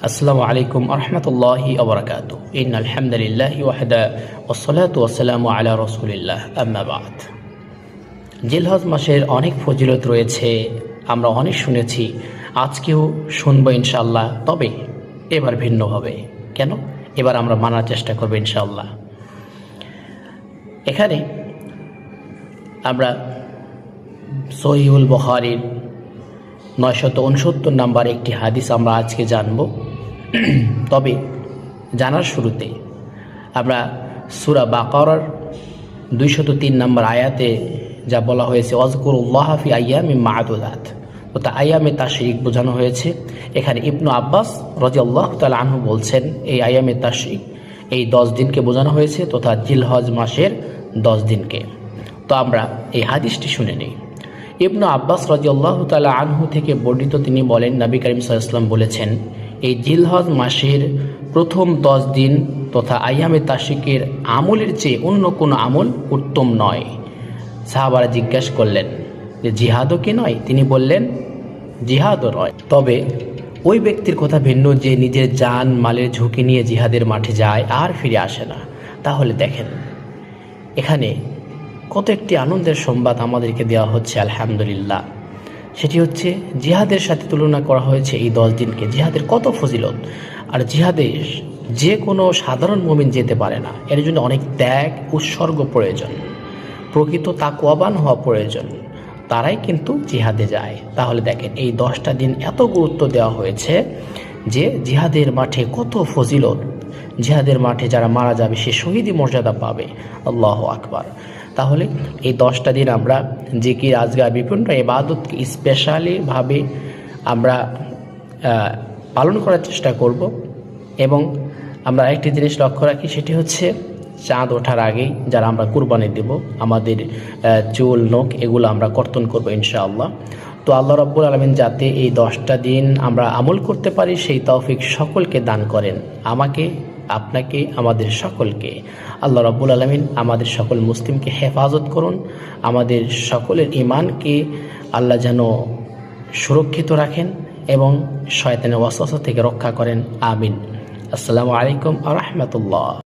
আসসালামু আলাইকুম আরহামতুল্লাহি আবরাকাতু। ইন্নাল হামদুলিল্লাহি ওয়াহদা ওয়াসসালাতু ওয়াসসালামু আলা রাসূলিল্লাহ, আম্মা বা'দ। জিলহজ মাসের অনেক ফজিলত রয়েছে, আমরা অনেক শুনেছি, আজকেও শুনবো ইনশাআল্লাহ। তবে এবার ভিন্ন হবে। কেন? এবার আমরা মানার চেষ্টা করবো ইনশাআল্লাহ। এখানে আমরা সহিহুল বুখারীর 969 নাম্বার একটি হাদিস আমরা আজকে জানব। তবে জানার শুরুতে আমরা সূরা বাকারার 203 নম্বর আয়াতে যা বলা হয়েছে ওয়াজকুরুল্লাহ ফি আইয়ামিন মা'দুদাত, অর্থাৎ আইয়ামে তাশরিক বোঝানো হয়েছে। এখানে ইবনু আব্বাস রাদিয়াল্লাহু তাআলা আনহু বলছেন এই আইয়ামে তাশরিক এই 10 দিনকে বোঝানো হয়েছে, তথা জিলহজ মাসের 10 দিনকে। তো আমরা এই হাদিসটি শুনে নিই। ইবনু আব্বাস রাদিয়াল্লাহু তাআলা আনহু থেকে বর্ণিত, তিনি বলেন নবী করিম সাল্লাল্লাহু আলাইহি ওয়াসাল্লাম বলেছেন, এই জিলহজ মাসের প্রথম 10 দিন তথা আইয়ামে তাশরিকের আমলের চেয়ে অন্য কোনো আমল উত্তম নয়। সাহাবারা জিজ্ঞাসা করলেন যে জিহাদও কি নয়? তিনি বললেন জিহাদও নয়, তবে ওই ব্যক্তির কথা ভিন্ন যে নিজের জান মালের ঝুঁকি নিয়ে জিহাদের মাঠে যায় আর ফিরে আসে না। তাহলে দেখেন এখানে কত একটি আনন্দের সংবাদ আমাদেরকে দেওয়া হচ্ছে, আলহামদুলিল্লাহ। সেটি হচ্ছে জিহাদের সাথে তুলনা করা হয়েছে এই 10 দিনকে। জিহাদের কত ফজিলত! আর জিহাদে যে কোনো সাধারণ মুমিন যেতে পারে না, এর জন্য অনেক ত্যাগ উৎসর্গ প্রয়োজন, প্রকৃত তাকওয়াবান হওয়া প্রয়োজন, তারাই কিন্তু জিহাদে যায়। তাহলে দেখেন এই 10টা দিন এত গুরুত্ব দেওয়া হয়েছে যে জিহাদের মাঠে কত ফজিলত। জিহাদের মাঠে যারা মারা যাবে সে শহীদি মর্যাদা পাবে। আল্লাহু আকবার। তাহলে এই 10টা দিন আমরা জিকির আজগার বিভিন্ন ইবাদতকে স্পেশালিভাবে আমরা পালন করার চেষ্টা করব। এবং আমরা একটি জিনিস লক্ষ্য রাখি, সেটি হচ্ছে চাঁদ ওঠার আগেই যারা আমরা কুরবানি দেব, আমাদের চুল নখ এগুলো আমরা কর্তন করব ইনশাআল্লাহ। তো আল্লাহ রাব্বুল আলামিন যাতে এই 10টা দিন আমরা আমল করতে পারি সেই তৌফিক সকলকে দান করেন, আমাকে, আপনাকে, আমাদের সকলকে। আল্লাহ রাব্বুল আলামিন আমাদের সকল মুসলিমকে হেফাজত করুন, আমাদের সকলের ঈমানকে আল্লাহ যেন সুরক্ষিত রাখেন এবং শয়তানের ওয়াসওয়াসা থেকে রক্ষা করেন। আমিন। আসসালামু আলাইকুম ওয়া রাহমাতুল্লাহ।